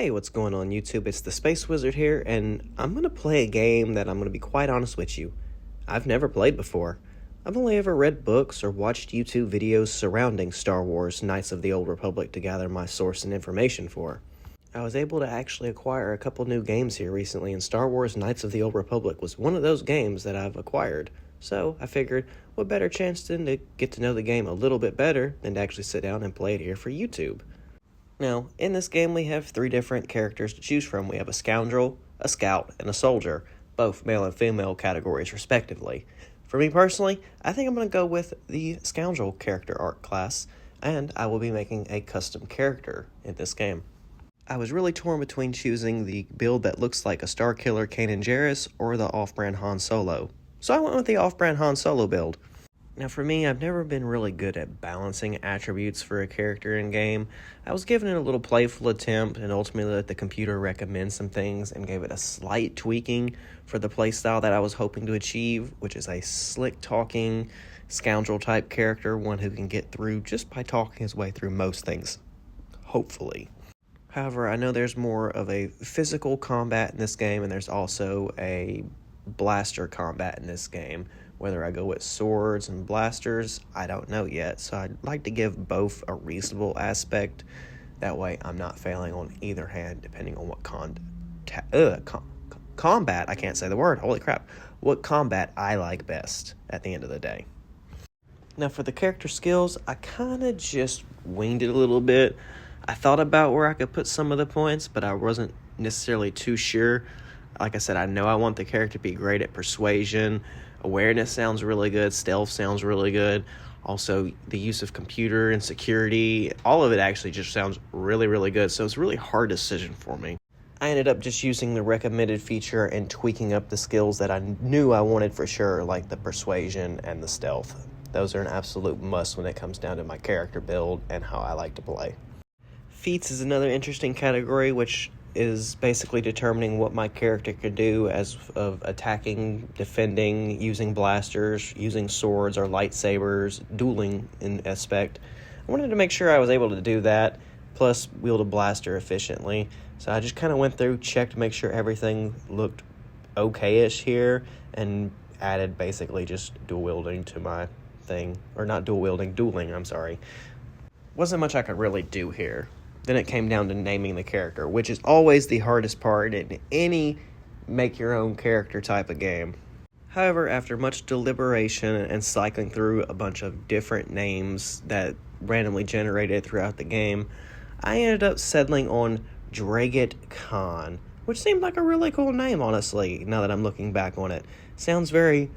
Hey, what's going on YouTube? It's TheSpaceWizard here, and I'm going to play a game that I'm going to be quite honest with you. I've never played before. I've only ever read books or watched YouTube videos surrounding Star Wars Knights of the Old Republic to gather my source and information for. I was able to actually acquire a couple new games here recently, and Star Wars Knights of the Old Republic was one of those games that I've acquired. So I figured, what better chance than to get to know the game a little bit better than to actually sit down and play it here for YouTube. Now, in this game we have three different characters to choose from. We have a scoundrel, a scout, and a soldier, both male and female categories respectively. For me personally, I think I'm going to go with the scoundrel character arc class, and I will be making a custom character in this game. I was really torn between choosing the build that looks like a Starkiller Kanan Jarrus or the off-brand Han Solo. So I went with the off-brand Han Solo build. Now for me, I've never been really good at balancing attributes for a character in game. I was given it a little playful attempt and ultimately let the computer recommend some things and gave it a slight tweaking for the playstyle that I was hoping to achieve, which is a slick talking scoundrel type character, one who can get through just by talking his way through most things, hopefully. However, I know there's more of a physical combat in this game, and there's also a blaster combat in this game. Whether I go with swords and blasters, I don't know yet, so I'd like to give both a reasonable aspect. That way I'm not failing on either hand, depending on what combat, I can't say the word, holy crap, what combat I like best at the end of the day. Now for the character skills, I kind of just winged it a little bit. I thought about where I could put some of the points, but I wasn't necessarily too sure. Like I said, I know I want the character to be great at persuasion. Awareness sounds really good. Stealth sounds really good. Also, the use of computer and security, all of it actually just sounds really, really good. So it's a really hard decision for me. I ended up just using the recommended feature and tweaking up the skills that I knew I wanted for sure, like the persuasion and the stealth. Those are an absolute must when it comes down to my character build and how I like to play. Feats is another interesting category, which is basically determining what my character could do as of attacking, defending, using blasters, using swords or lightsabers, dueling in aspect. I wanted to make sure I was able to do that, plus wield a blaster efficiently. So I just kind of went through, checked to make sure everything looked okay-ish here, and added basically just dual wielding to my thing. Or not dual wielding, dueling, I'm sorry. Wasn't much I could really do here. Then it came down to naming the character, which is always the hardest part in any make-your-own character type of game. However, after much deliberation and cycling through a bunch of different names that randomly generated throughout the game, I ended up settling on Draigit Khan, which seemed like a really cool name, honestly, now that I'm looking back on it. Sounds very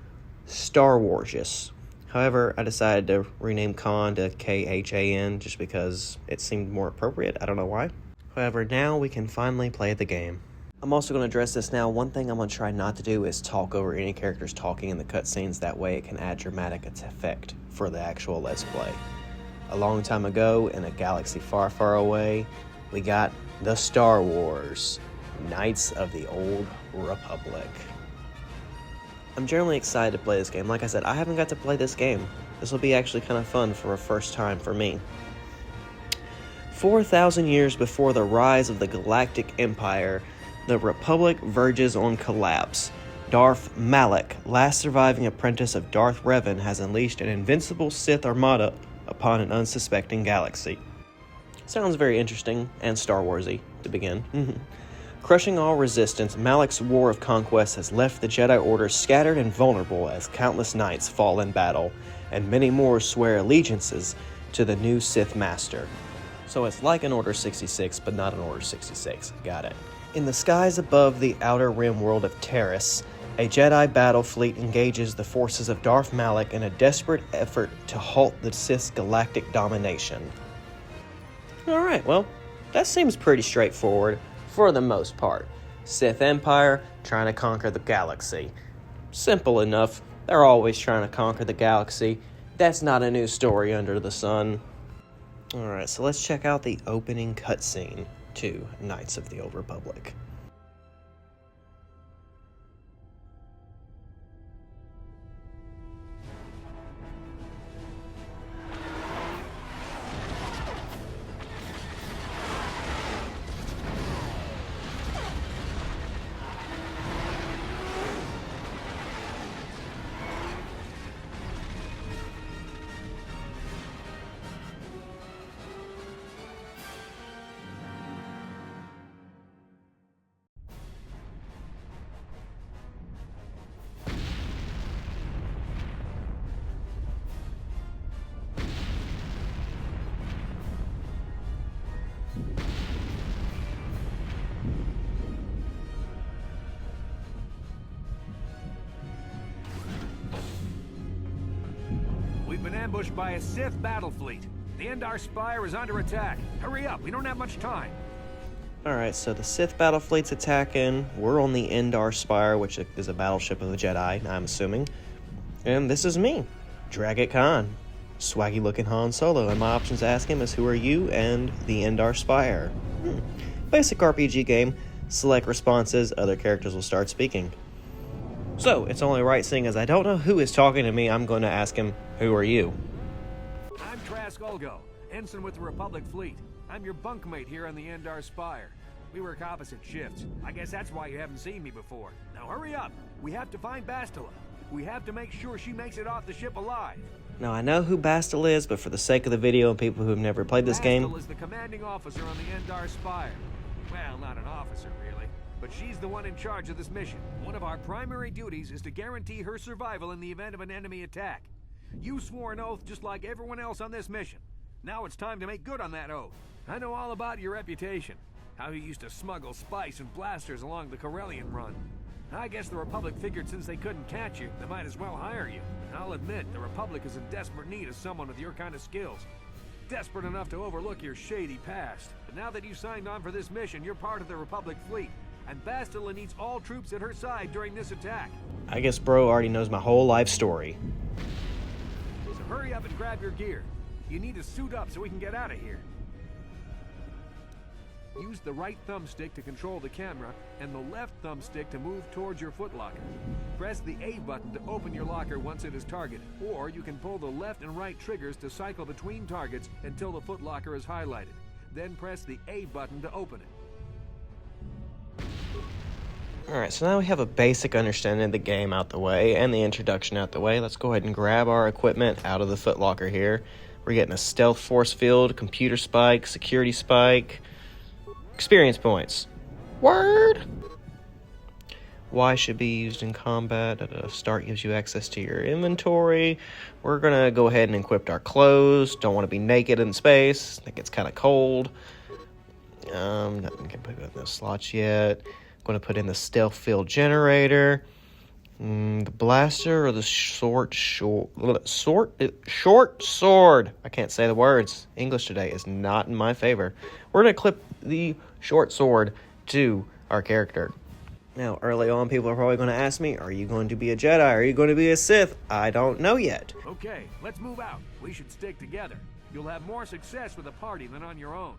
Star Wars-ish. However, I decided to rename Khan to Khan just because it seemed more appropriate. I don't know why. However, now we can finally play the game. I'm also going to address this now. One thing I'm going to try not to do is talk over any characters talking in the cutscenes. That way it can add dramatic effect for the actual Let's Play. A long time ago, in a galaxy far, far away, we got the Star Wars Knights of the Old Republic. I'm generally excited to play this game. Like I said, I haven't got to play this game. This will be actually kind of fun for a first time for me. 4,000 years before the rise of the Galactic Empire, the Republic verges on collapse. Darth Malak, last surviving apprentice of Darth Revan, has unleashed an invincible Sith armada upon an unsuspecting galaxy. Sounds very interesting and Star Wars-y to begin. Crushing all resistance, Malak's war of conquest has left the Jedi Order scattered and vulnerable as countless knights fall in battle, and many more swear allegiances to the new Sith Master. So it's like an Order 66, but not an Order 66. Got it. In the skies above the outer rim world of Terrace, a Jedi battle fleet engages the forces of Darth Malak in a desperate effort to halt the Sith's galactic domination. Alright, well, that seems pretty straightforward. For the most part. Sith Empire trying to conquer the galaxy. Simple enough. They're always trying to conquer the galaxy. That's not a new story under the sun. Alright, so let's check out the opening cutscene to Knights of the Old Republic. ambushed by a Sith battle fleet. The Endar Spire is under attack. Hurry up, we don't have much time. Alright, so the Sith battle fleet's attacking. We're on the Endar Spire, which is a battleship of the Jedi, I'm assuming. And this is me, Draigit Khan. Swaggy looking Han Solo, and my options to ask him is who are you and the Endar Spire. Basic RPG game. Select responses, other characters will start speaking. So, it's only right, seeing as I don't know who is talking to me, I'm going to ask him, who are you? I'm Trask Ulgo, ensign with the Republic fleet. I'm your bunkmate here on the Endar Spire. We work opposite shifts. I guess that's why you haven't seen me before. Now hurry up. We have to find Bastila. We have to make sure she makes it off the ship alive. Now, I know who Bastila is, but for the sake of the video and people who have never played this game... Bastila is the commanding officer on the Endar Spire. Well, not an officer, really. But she's the one in charge of this mission. One of our primary duties is to guarantee her survival in the event of an enemy attack. You swore an oath just like everyone else on this mission. Now it's time to make good on that oath. I know all about your reputation. How you used to smuggle spice and blasters along the Corellian run. I guess the Republic figured since they couldn't catch you, they might as well hire you. I'll admit, the Republic is in desperate need of someone with your kind of skills. Desperate enough to overlook your shady past. But now that you signed on for this mission, you're part of the Republic fleet. And Bastila needs all troops at her side during this attack. I guess bro already knows my whole life story. So hurry up and grab your gear. You need to suit up so we can get out of here. Use the right thumbstick to control the camera, and the left thumbstick to move towards your footlocker. Press the A button to open your locker once it is targeted, or you can pull the left and right triggers to cycle between targets until the footlocker is highlighted. Then press the A button to open it. Alright, so now we have a basic understanding of the game out the way, and the introduction out the way. Let's go ahead and grab our equipment out of the footlocker here. We're getting a stealth force field, computer spike, security spike, experience points. Word! Y should be used in combat. Start gives you access to your inventory. We're gonna go ahead and equip our clothes. Don't want to be naked in space. I think it's kind of cold. Nothing can put in those slots yet. Going to put in the stealth field generator. The blaster or the short sword. I can't say the words. English today is not in my favor. We're going to clip the short sword to our character. Now, early on, people are probably going to ask me, are you going to be a Jedi? Are you going to be a Sith? I don't know yet. Okay, let's move out. We should stick together. You'll have more success with a party than on your own.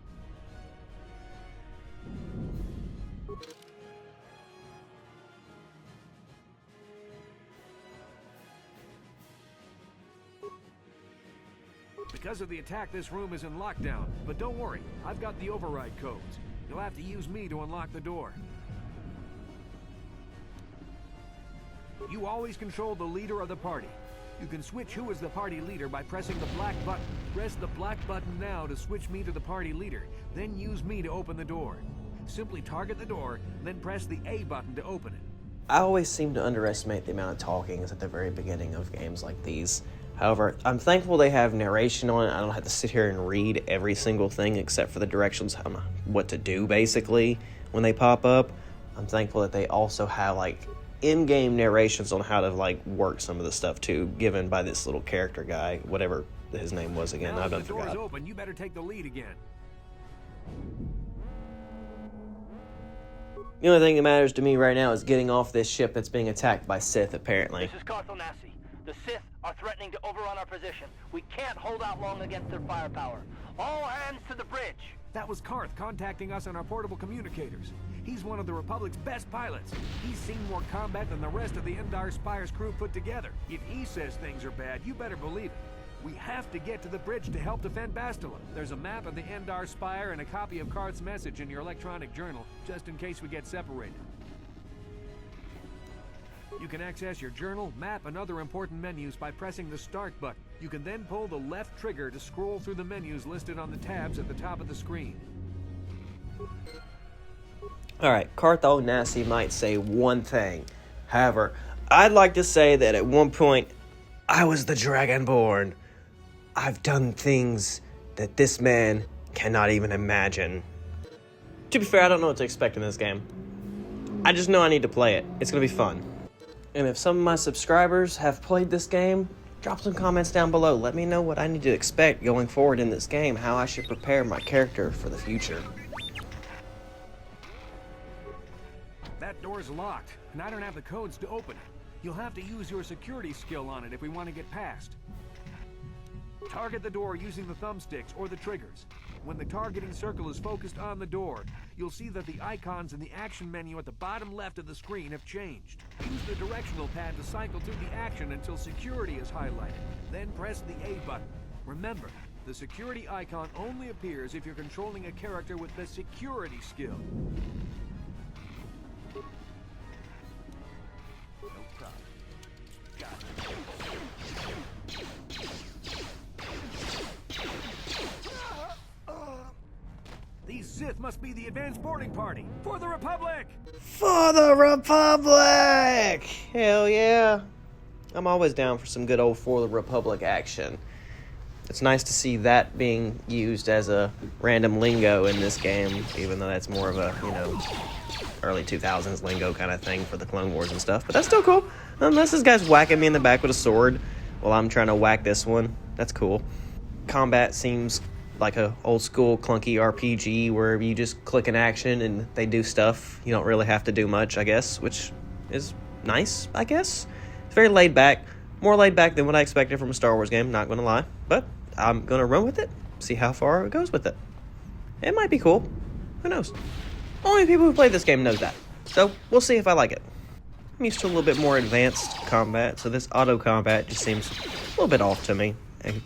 Because of the attack, this room is in lockdown. But don't worry, I've got the override codes. You'll have to use me to unlock the door. You always control the leader of the party. You can switch who is the party leader by pressing the black button. Press the black button now to switch me to the party leader. Then use me to open the door. Simply target the door, then press the A button to open it. I always seem to underestimate the amount of talking at the very beginning of games like these. However, I'm thankful they have narration on it. I don't have to sit here and read every single thing except for the directions on what to do, basically, when they pop up. I'm thankful that they also have, in-game narrations on how to, work some of the stuff, too, given by this little character guy, whatever his name was again. I've done forgot. Now the door's open, you better take the lead again. The only thing that matters to me right now is getting off this ship that's being attacked by Sith, apparently. This is Carthel Nassi. The Sith are threatening to overrun our position. We can't hold out long against their firepower. All hands to the bridge. That was Karth contacting us on our portable communicators. He's one of the Republic's best pilots. He's seen more combat than the rest of the Endar Spire's crew put together. If he says things are bad, you better believe it. We have to get to the bridge to help defend Bastila. There's a map of the Endar Spire and a copy of Karth's message in your electronic journal, just in case we get separated. You can access your journal, map, and other important menus by pressing the Start button. You can then pull the left trigger to scroll through the menus listed on the tabs at the top of the screen. Alright, Carthel Nassi might say one thing. However, I'd like to say that at one point, I was the Dragonborn. I've done things that this man cannot even imagine. To be fair, I don't know what to expect in this game. I just know I need to play it. It's going to be fun. And if some of my subscribers have played this game, Drop some comments down below. Let me know what I need to expect going forward in this game, how I should prepare my character for the future. That door's locked, and I don't have the codes to open it. You'll have to use your security skill on it if we want to get past. Target the door using the thumbsticks or the triggers. When the targeting circle is focused on the door, you'll see that the icons in the action menu at the bottom left of the screen have changed. Use the directional pad to cycle through the action until security is highlighted. Then press the A button. Remember, the security icon only appears if you're controlling a character with the security skill. No problem. Got it. These Sith must be the advanced boarding party for the Republic! For the Republic! Hell yeah. I'm always down for some good old For the Republic action. It's nice to see that being used as a random lingo in this game, even though that's more of a, early 2000s lingo kind of thing for the Clone Wars and stuff. But that's still cool. Unless this guy's whacking me in the back with a sword while I'm trying to whack this one. That's cool. Combat seems like a old school clunky RPG where you just click an action and they do stuff. You don't really have to do much, I guess, which is nice, I guess. It's very laid back. More laid back than what I expected from a Star Wars game, not going to lie. But I'm going to run with it, see how far it goes with it. It might be cool. Who knows? Only people who play this game knows that. So we'll see if I like it. I'm used to a little bit more advanced combat, so this auto combat just seems a little bit off to me.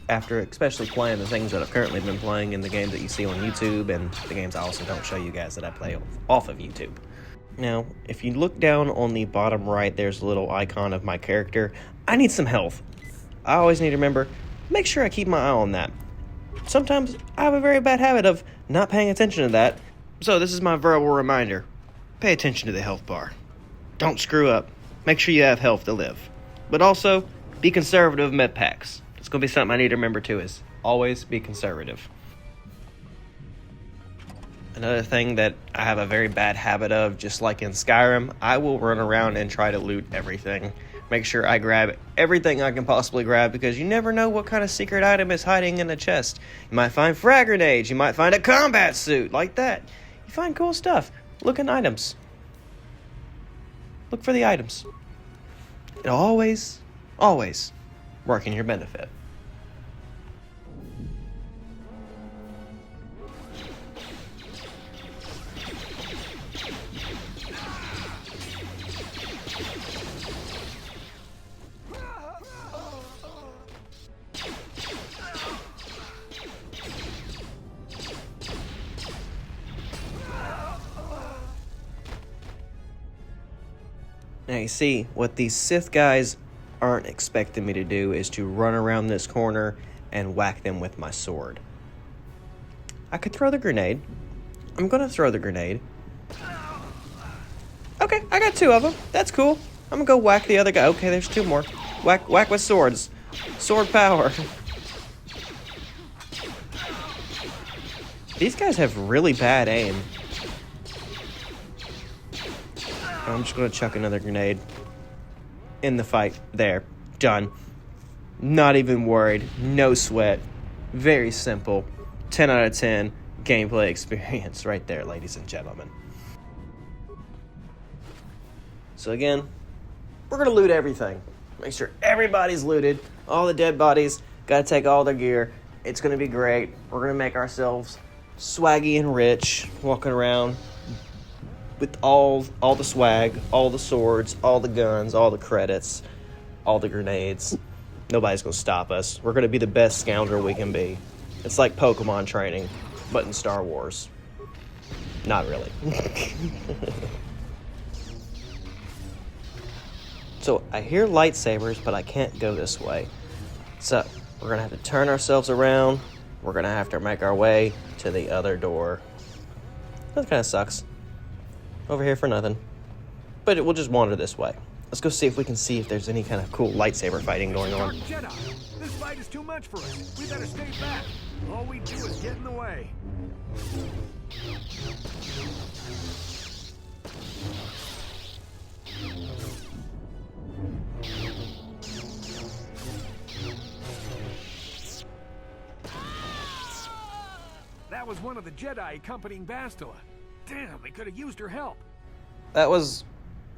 After especially playing the things that I've currently been playing in the games that you see on YouTube and the games I also don't show you guys that I play off of YouTube. Now, if you look down on the bottom right, there's a little icon of my character. I need some health. I always need to remember, make sure I keep my eye on that. Sometimes I have a very bad habit of not paying attention to that, so this is my verbal reminder. Pay attention to the health bar. Don't screw up. Make sure you have health to live. But also, be conservative with med packs. It's going to be something I need to remember too, is always be conservative. Another thing that I have a very bad habit of, just like in Skyrim, I will run around and try to loot everything. Make sure I grab everything I can possibly grab, because you never know what kind of secret item is hiding in a chest. You might find frag grenades, you might find a combat suit, like that. You find cool stuff. Look in items. Look for the items. It'll always work in your benefit. Now you see, what these Sith guys aren't expecting me to do is to run around this corner and whack them with my sword. I could throw the grenade. I'm going to throw the grenade. Okay, I got 2 of them. That's cool. I'm going to go whack the other guy. Okay, there's 2 more. Whack with swords. Sword power. These guys have really bad aim. I'm just going to chuck another grenade in the fight. There. Done. Not even worried. No sweat. Very simple. 10 out of 10 gameplay experience right there, ladies and gentlemen. So again, we're going to loot everything. Make sure everybody's looted. All the dead bodies. Got to take all their gear. It's going to be great. We're going to make ourselves swaggy and rich. Walking around with all the swag, all the swords, all the guns, all the credits, all the grenades. Nobody's going to stop us. We're going to be the best scoundrel we can be. It's like Pokemon training, but in Star Wars. Not really. So I hear lightsabers, but I can't go this way. So we're going to have to turn ourselves around. We're going to have to make our way to the other door. That kind of sucks. Over here for nothing. But it will just wander this way. Let's go see if we can see if there's any kind of cool lightsaber fighting going on. Jedi, this fight is too much for us. We better stay back. All we do is get in the way. That was one of the Jedi accompanying Bastila. Damn, they could have used her help. That was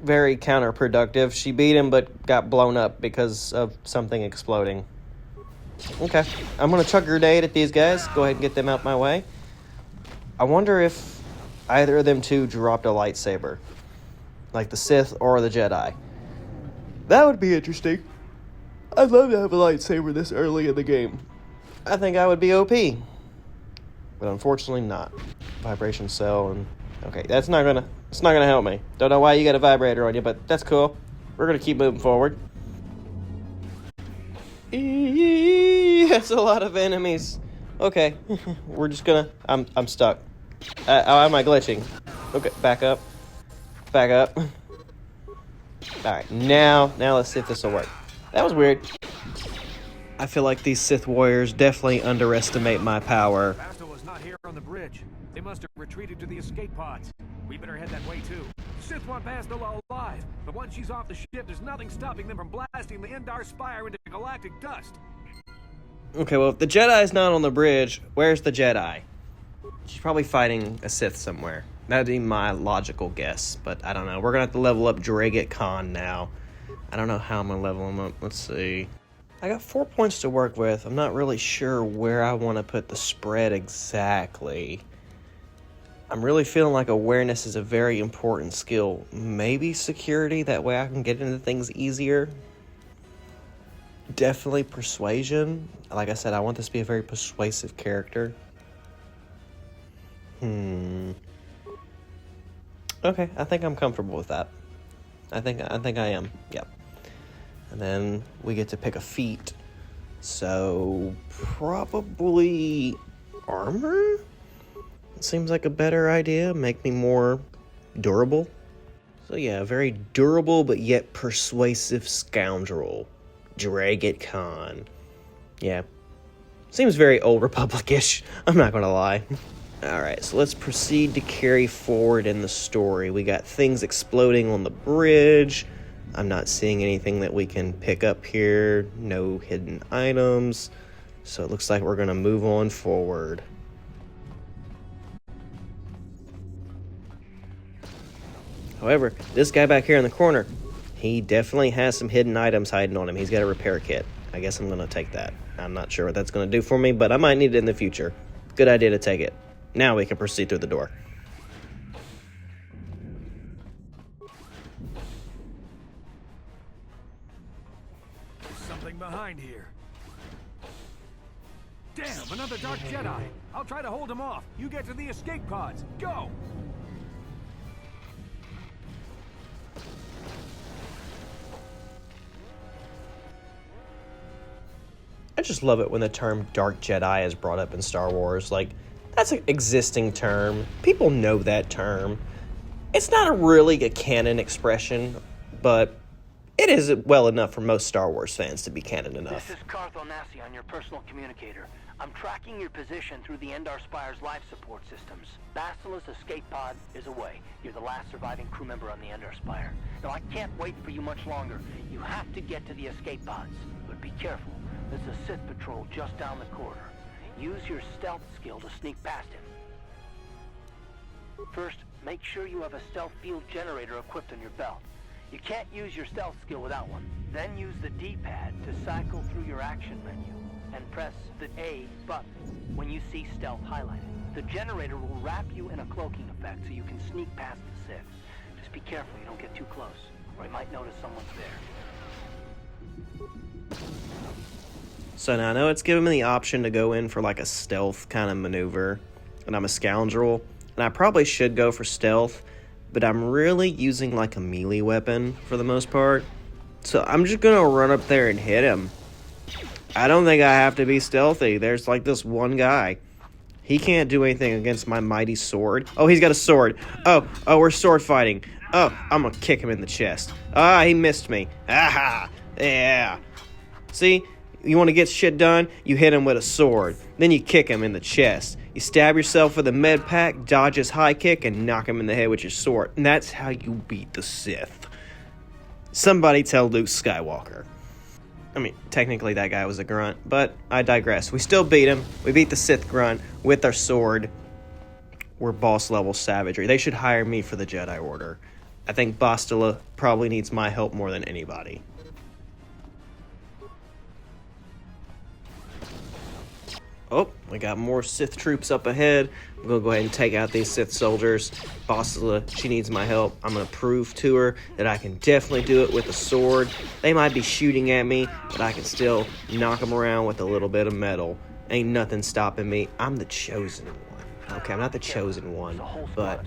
very counterproductive. She beat him but got blown up because of something exploding. Okay, I'm going to chuck a grenade at these guys. Go ahead and get them out my way. I wonder if either of them two dropped a lightsaber. Like the Sith or the Jedi. That would be interesting. I'd love to have a lightsaber this early in the game. I think I would be OP. But unfortunately not. Vibration cell and... Okay, it's not gonna help me. Don't know why you got a vibrator on you, but that's cool. We're gonna keep moving forward. That's a lot of enemies. Okay, we're just gonna... I'm stuck. Am I glitching? Okay, back up. Back up. Alright, now let's see if this will work. That was weird. I feel like these Sith warriors definitely underestimate my power. Bastila's not here on the bridge. They must have retreated to the escape pods. We better head that way too. The Sith want Bastila alive, but once she's off the ship, there's nothing stopping them from blasting the Endar Spire into galactic dust. Okay, well, if the Jedi's not on the bridge, where's the Jedi? She's probably fighting a Sith somewhere. That'd be my logical guess, but I don't know. We're gonna have to level up Draigit Khan now. I don't know how I'm gonna level him up. Let's see. I got 4 points to work with. I'm not really sure where I want to put the spread exactly. I'm really feeling like awareness is a very important skill. Maybe security, that way I can get into things easier. Definitely persuasion. Like I said, I want this to be a very persuasive character. Okay, I think I'm comfortable with that. I think I am. Yep. And then we get to pick a feat. So probably armor? It seems like a better idea. Make me more durable. So yeah, very durable but yet persuasive scoundrel. Draigit Khan. Yeah. Seems very Old Republic-ish. I'm not gonna lie. Alright, so let's proceed to carry forward in the story. We got things exploding on the bridge. I'm not seeing anything that we can pick up here. No hidden items. So it looks like we're gonna move on forward. However, this guy back here in the corner, he definitely has some hidden items hiding on him. He's got a repair kit. I guess I'm gonna take that. I'm not sure what that's gonna do for me, but I might need it in the future. Good idea to take it. Now we can proceed through the door. There's something behind here. Damn, another Dark Jedi. I'll try to hold him off. You get to the escape pods. Go! I just love it when the term Dark Jedi is brought up in Star Wars. Like, that's an existing term. People know that term. It's not really a canon expression, but it is well enough for most Star Wars fans to be canon enough. This is Carthel Nassi on your personal communicator. I'm tracking your position through the Endar Spire's life support systems. Bastila's escape pod is away. You're the last surviving crew member on the Endar Spire. Now, I can't wait for you much longer. You have to get to the escape pods, but be careful. There's a Sith patrol just down the corridor. Use your stealth skill to sneak past him. First, make sure you have a stealth field generator equipped on your belt. You can't use your stealth skill without one. Then use the D-pad to cycle through your action menu and press the A button when you see stealth highlighted. The generator will wrap you in a cloaking effect so you can sneak past the Sith. Just be careful you don't get too close, or he might notice someone's there. So now I know it's giving me the option to go in for like a stealth kind of maneuver, and I'm a scoundrel, and I probably should go for stealth, but I'm really using like a melee weapon for the most part, so I'm just gonna run up there and hit him. I don't think I have to be stealthy. There's like this one guy. He can't do anything against my mighty sword. Oh, he's got a sword. Oh, we're sword fighting. Oh, I'm gonna kick him in the chest. Ah, he missed me. Aha! Yeah. See? You want to get shit done? You hit him with a sword. Then you kick him in the chest. You stab yourself with a med pack, dodge his high kick, and knock him in the head with your sword. And that's how you beat the Sith. Somebody tell Luke Skywalker. I mean, technically that guy was a grunt, but I digress. We still beat him. We beat the Sith grunt with our sword. We're boss level savagery. They should hire me for the Jedi Order. I think Bastila probably needs my help more than anybody. Oh, we got more Sith troops up ahead. I'm going to go ahead and take out these Sith soldiers. Bastila, she needs my help. I'm going to prove to her that I can definitely do it with a sword. They might be shooting at me, but I can still knock them around with a little bit of metal. Ain't nothing stopping me. I'm the chosen one. Okay, I'm not the chosen one, but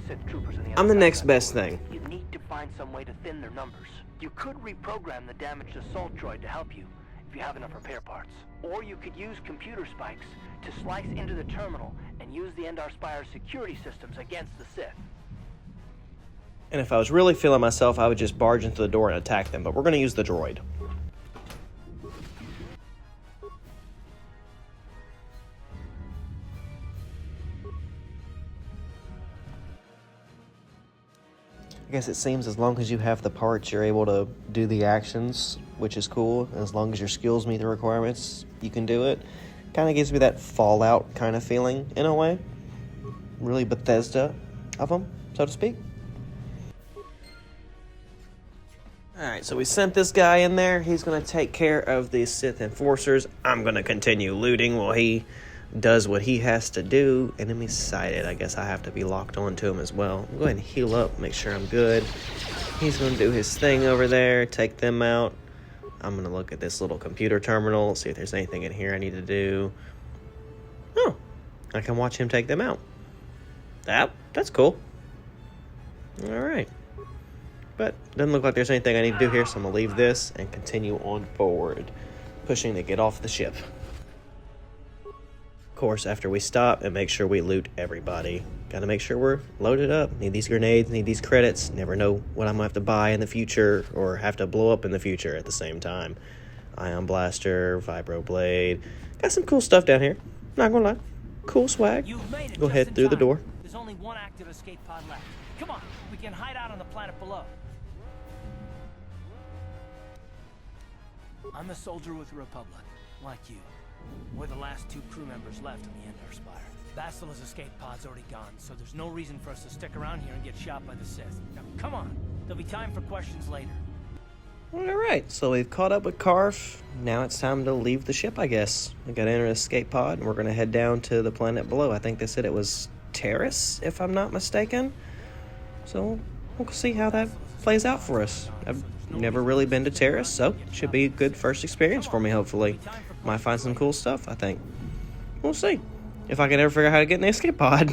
I'm the next best thing. You need to find some way to thin their numbers. You could reprogram the damaged assault droid to help you, if you have enough repair parts. Or you could use computer spikes to slice into the terminal and use the Endar Spire's security systems against the Sith. And if I was really feeling myself, I would just barge into the door and attack them, but we're going to use the droid. I guess it seems as long as you have the parts, you're able to do the actions, which is cool. As long as your skills meet the requirements, you can do it. Kind of gives me that Fallout kind of feeling, in a way. Really Bethesda of them, so to speak. Alright, so we sent this guy in there. He's going to take care of these Sith enforcers. I'm going to continue looting while he does what he has to do. Enemy sighted. I guess I have to be locked onto him as well. I'll go ahead and heal up, make sure I'm good. He's going to do his thing over there, take them out. I'm going to look at this little computer terminal, see if there's anything in here I need to do. Oh, I can watch him take them out. That's cool. Alright. But doesn't look like there's anything I need to do here, so I'm going to leave this and continue on forward, pushing to get off the ship. Of course, after we stop and make sure we loot everybody. Gotta make sure we're loaded up. Need these grenades, need these credits. Never know what I'm gonna have to buy in the future or have to blow up in the future at the same time. Ion blaster, vibro blade. Got some cool stuff down here. Not gonna lie. Cool swag. Go ahead through the door. There's only one active escape pod left. Come on, we can hide out on the planet below. I'm a soldier with the Republic, like you. We're the last two crew members left on the Endar Spire. Bastila's escape pod's already gone, so there's no reason for us to stick around here and get shot by the Sith. Now, come on. There'll be time for questions later. Alright, so we've caught up with Karf. Now it's time to leave the ship, I guess. We gotta enter an escape pod, and we're gonna head down to the planet below. I think they said it was Terrace, if I'm not mistaken. So, we'll see how that plays out for us. I've never really been to Terrace, so should be a good first experience for me, hopefully. Might find some cool stuff, I think. We'll see. If I can ever figure out how to get in the escape pod.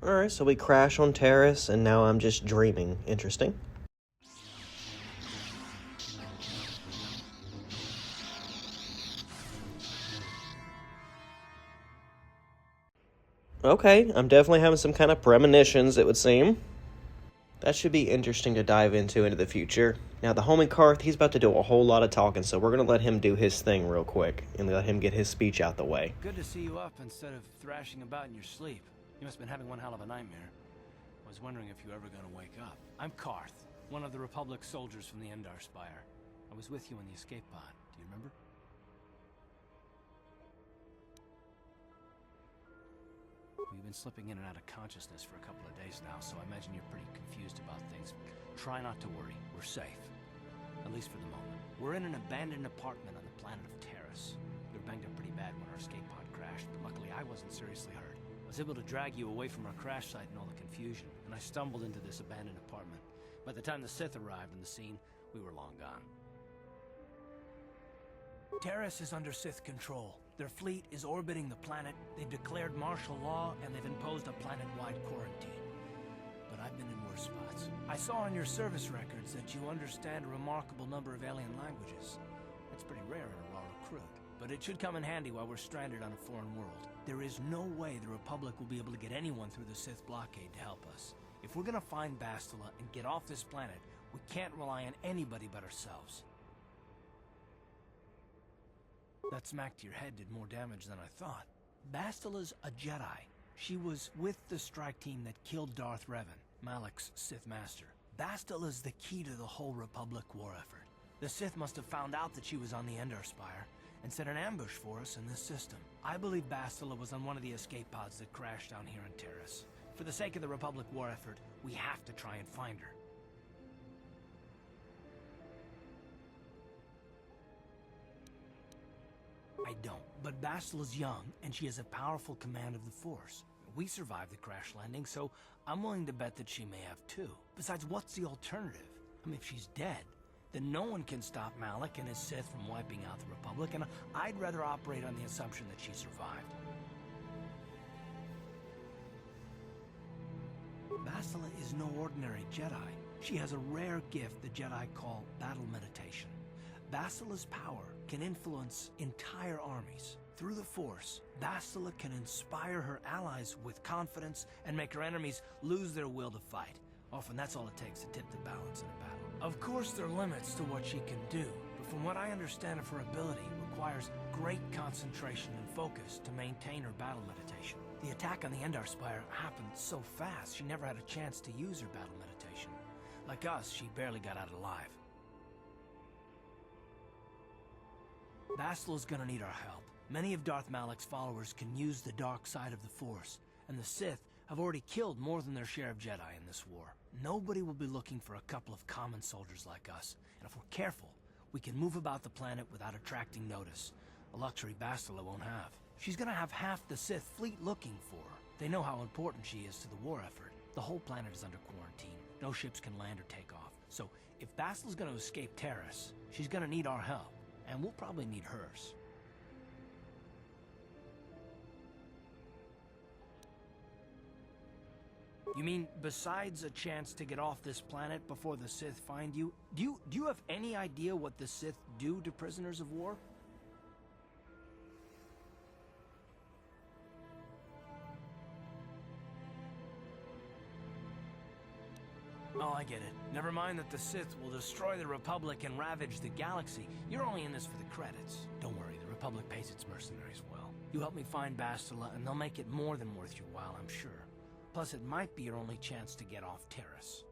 Alright, so we crash on Terrace, and now I'm just dreaming. Interesting. Okay, I'm definitely having some kind of premonitions, it would seem. That should be interesting to dive into the future. Now, the homie Karth, he's about to do a whole lot of talking, so we're going to let him do his thing real quick and let him get his speech out the way. Good to see you up instead of thrashing about in your sleep. You must have been having one hell of a nightmare. I was wondering if you were ever going to wake up. I'm Karth, one of the Republic soldiers from the Endar Spire. I was with you in the escape pod. Do you remember? We've been slipping in and out of consciousness for a couple of days now, so I imagine you're pretty confused about things. Try not to worry. We're safe. At least for the moment. We're in an abandoned apartment on the planet of Terrace. We were banged up pretty bad when our escape pod crashed, but luckily I wasn't seriously hurt. I was able to drag you away from our crash site and all the confusion, and I stumbled into this abandoned apartment. By the time the Sith arrived on the scene, we were long gone. Terrace is under Sith control. Their fleet is orbiting the planet, they've declared martial law, and they've imposed a planet-wide quarantine. but I've been in worse spots. I saw on your service records that you understand a remarkable number of alien languages. That's pretty rare in a raw recruit. But it should come in handy while we're stranded on a foreign world. There is no way the Republic will be able to get anyone through the Sith blockade to help us. If we're gonna find Bastila and get off this planet, we can't rely on anybody but ourselves. That smack to your head did more damage than I thought. Bastila's a Jedi. She was with the strike team that killed Darth Revan, Malak's Sith Master. Bastila's the key to the whole Republic war effort. The Sith must have found out that she was on the Endar Spire and set an ambush for us in this system. I believe Bastila was on one of the escape pods that crashed down here on Terrace. For the sake of the Republic war effort, we have to try and find her. I don't, but Bastila's young, and she has a powerful command of the Force. We survived the crash landing, so I'm willing to bet that she may have too. Besides, what's the alternative? I mean, if she's dead, then no one can stop Malak and his Sith from wiping out the Republic, and I'd rather operate on the assumption that she survived. Bastila is no ordinary Jedi. She has a rare gift the Jedi call battle meditation. Bastila's power can influence entire armies. Through the Force, Bastila can inspire her allies with confidence and make her enemies lose their will to fight. Often that's all it takes to tip the balance in a battle. Of course there are limits to what she can do, but from what I understand of her ability, it requires great concentration and focus to maintain her battle meditation. The attack on the Endar Spire happened so fast, she never had a chance to use her battle meditation. Like us, she barely got out alive. Bastila's gonna need our help. Many of Darth Malak's followers can use the dark side of the Force, and the Sith have already killed more than their share of Jedi in this war. Nobody will be looking for a couple of common soldiers like us, and if we're careful, we can move about the planet without attracting notice, a luxury Bastila won't have. She's gonna have half the Sith fleet looking for her. They know how important she is to the war effort. The whole planet is under quarantine. No ships can land or take off. So if Bastila's gonna escape Terrace, she's gonna need our help, and we'll probably need hers. You mean, besides a chance to get off this planet before the Sith find you, do you have any idea what the Sith do to prisoners of war? Oh, I get it. Never mind that the Sith will destroy the Republic and ravage the galaxy. You're only in this for the credits. Don't worry, the Republic pays its mercenaries well. You help me find Bastila, and they'll make it more than worth your while, I'm sure. Plus, it might be your only chance to get off Terrace.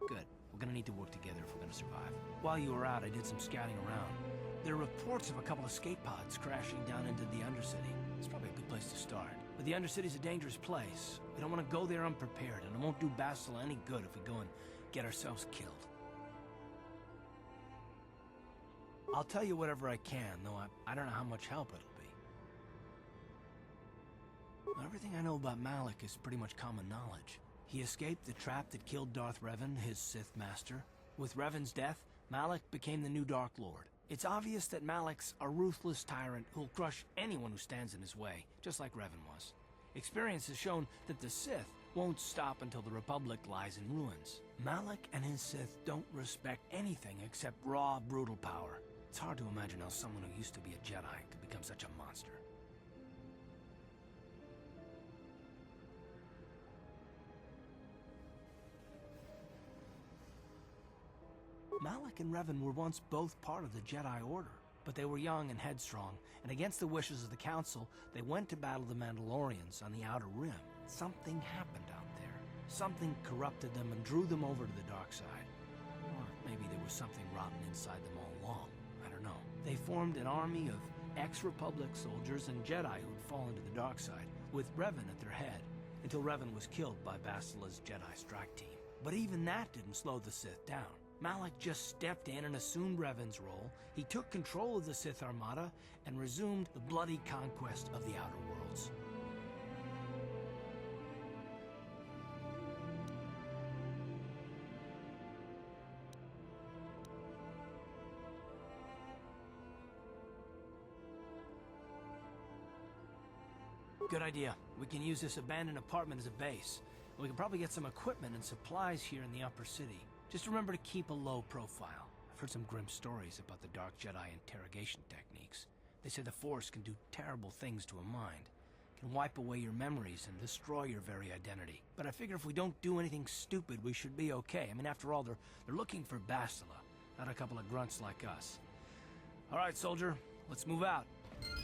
Good. We're gonna need to work together if we're gonna survive. While you were out, I did some scouting around. There are reports of a couple escape pods crashing down into the Undercity. It's probably a good place to start. But the Undercity's a dangerous place. We don't want to go there unprepared, and it won't do Bastila any good if we go and get ourselves killed. I'll tell you whatever I can, though I don't know how much help it'll be. Everything I know about Malak is pretty much common knowledge. He escaped the trap that killed Darth Revan, his Sith master. With Revan's death, Malak became the new Dark Lord. It's obvious that Malak's a ruthless tyrant who'll crush anyone who stands in his way, just like Revan was. Experience has shown that the Sith won't stop until the Republic lies in ruins. Malak and his Sith don't respect anything except raw, brutal power. It's hard to imagine how someone who used to be a Jedi could become such a monster. Malak and Revan were once both part of the Jedi Order, but they were young and headstrong, and against the wishes of the Council, they went to battle the Mandalorians on the Outer Rim. Something happened out there. Something corrupted them and drew them over to the dark side. Or maybe there was something rotten inside them all along. I don't know. They formed an army of ex-Republic soldiers and Jedi who'd fallen to the dark side, with Revan at their head, until Revan was killed by Bastila's Jedi strike team. But even that didn't slow the Sith down. Malak just stepped in and assumed Revan's role. He took control of the Sith Armada and resumed the bloody conquest of the Outer Worlds. Good idea. We can use this abandoned apartment as a base. We can probably get some equipment and supplies here in the upper city. Just remember to keep a low profile. I've heard some grim stories about the Dark Jedi interrogation techniques. They say the Force can do terrible things to a mind. It can wipe away your memories and destroy your very identity. But I figure if we don't do anything stupid, we should be okay. I mean, after all, they're looking for Bastila, not a couple of grunts like us. All right, soldier, let's move out.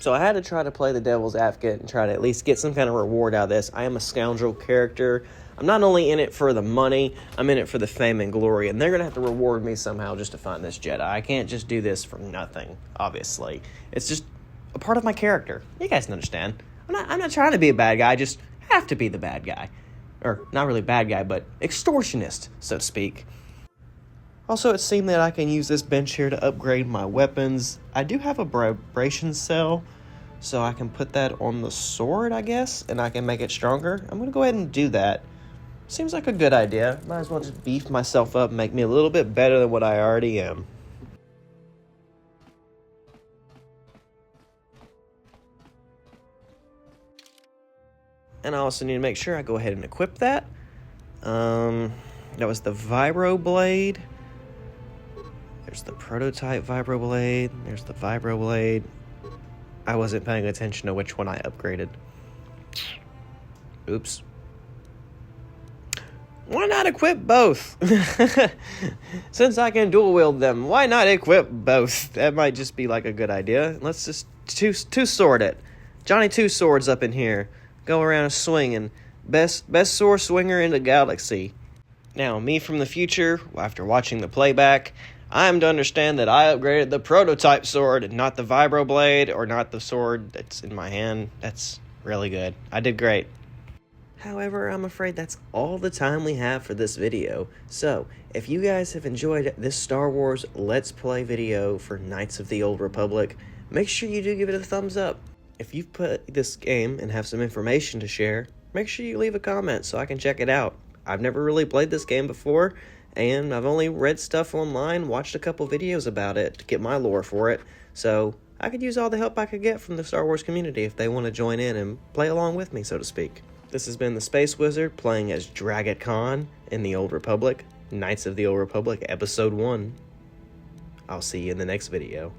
So I had to try to play the devil's advocate and try to at least get some kind of reward out of this. I am a scoundrel character. I'm not only in it for the money, I'm in it for the fame and glory, and they're going to have to reward me somehow just to find this Jedi. I can't just do this for nothing, obviously. It's just a part of my character. You guys can understand. I'm not trying to be a bad guy, I just have to be the bad guy. Or, not really bad guy, but extortionist, so to speak. Also, it seemed that I can use this bench here to upgrade my weapons. I do have a vibration cell, so I can put that on the sword, I guess, and I can make it stronger. I'm going to go ahead and do that. Seems like a good idea. Might as well just beef myself up and make me a little bit better than what I already am. And I also need to make sure I go ahead and equip that. That was the Vibro Blade. There's the prototype Vibro Blade. There's the Vibro Blade. I wasn't paying attention to which one I upgraded. Oops. Why not equip both? Since I can dual wield them, why not equip both? That might just be like a good idea. Let's just two sword it. Johnny Two Swords up in here. Go around swinging. Best sword swinger in the galaxy. Now, me from the future, after watching the playback, I am to understand that I upgraded the prototype sword and not the Vibro Blade or not the sword that's in my hand. That's really good. I did great. However, I'm afraid that's all the time we have for this video. So, if you guys have enjoyed this Star Wars Let's Play video for Knights of the Old Republic, make sure you do give it a thumbs up. If you've put this game and have some information to share, make sure you leave a comment so I can check it out. I've never really played this game before, and I've only read stuff online, watched a couple videos about it to get my lore for it, so I could use all the help I could get from the Star Wars community if they want to join in and play along with me, so to speak. This has been the Space Wizard playing as Draigit Khan in the Old Republic, Knights of the Old Republic, Episode 1. I'll see you in the next video.